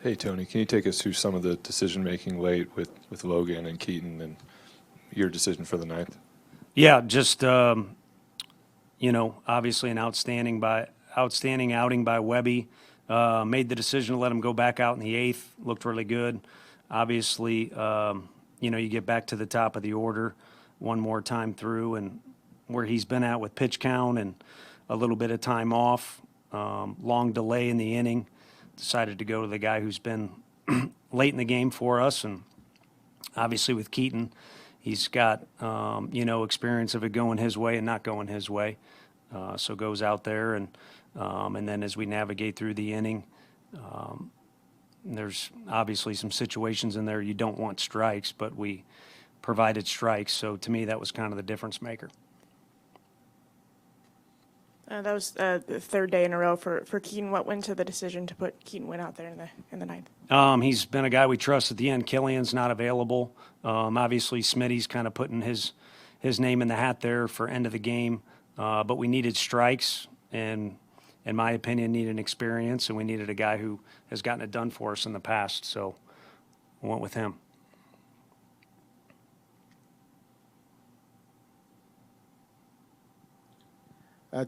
Hey, Tony, can you take us through some of the decision-making late with Logan and Keaton and your decision for the ninth? Yeah, just obviously an outstanding outing by Webby. Made the decision to let him go back out in the eighth. Looked really good. Obviously, you get back to the top of the order one more time through, and where he's been at with pitch count and a little bit of time off, long delay in the inning. Decided to go to the guy who's been late in the game for us, and obviously with Keaton, he's got experience of it going his way and not going his way. So goes out there, and then as we navigate through the inning, there's obviously some situations in there you don't want strikes, but we provided strikes. So to me, that was kind of the difference maker. That was the third day in a row for Keaton. What went to the decision to put Keaton Wynn out there in the ninth? He's been a guy we trust at the end. Killian's not available. Obviously, Smitty's kind of putting his name in the hat there for end of the game. But we needed strikes, and in my opinion, needed experience, and we needed a guy who has gotten it done for us in the past. So we went with him.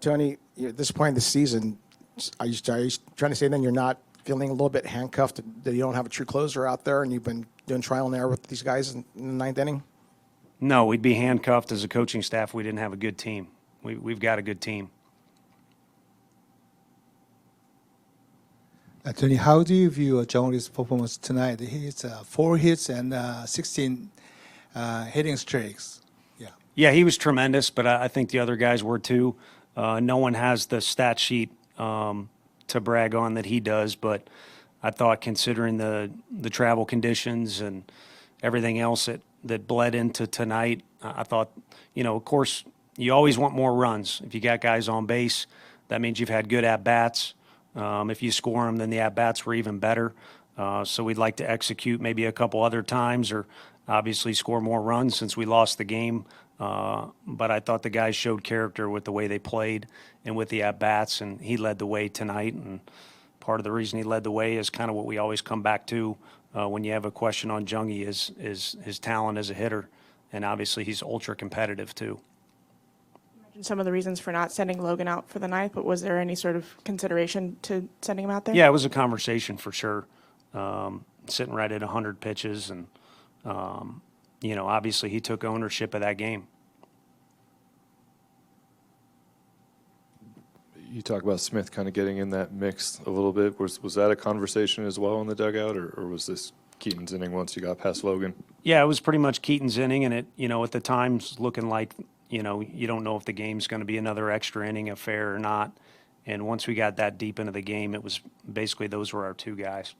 Tony, at this point in the season, are you trying to say then you're not feeling a little bit handcuffed, that you don't have a true closer out there and you've been doing trial and error with these guys in the ninth inning? No, we'd be handcuffed as a coaching staff if we didn't have a good team. We've got a good team. Tony, how do you view Johnny's performance tonight? He's 4 hits and 16 hitting streaks. Yeah, he was tremendous, but I think the other guys were too. No one has the stat sheet to brag on that he does, but I thought considering the travel conditions and everything else that bled into tonight, I thought, of course, you always want more runs. If you got guys on base, that means you've had good at-bats. If you score them, then the at-bats were even better. So we'd like to execute maybe a couple other times or obviously score more runs since we lost the game. But I thought the guys showed character with the way they played and with the at-bats, and he led the way tonight. And part of the reason he led the way is kind of what we always come back to when you have a question on Jungie is his talent as a hitter. And obviously he's ultra competitive too. You mentioned some of the reasons for not sending Logan out for the ninth, but was there any sort of consideration to sending him out there? Yeah, it was a conversation for sure. Sitting right at 100 pitches, and obviously he took ownership of that game. You talk about Smith kind of getting in that mix a little bit. Was that a conversation as well in the dugout, or was this Keaton's inning once you got past Logan? Yeah, it was pretty much Keaton's inning, and it, at the time's looking like, you don't know if the game's going to be another extra inning affair or not. And once we got that deep into the game, it was basically those were our two guys.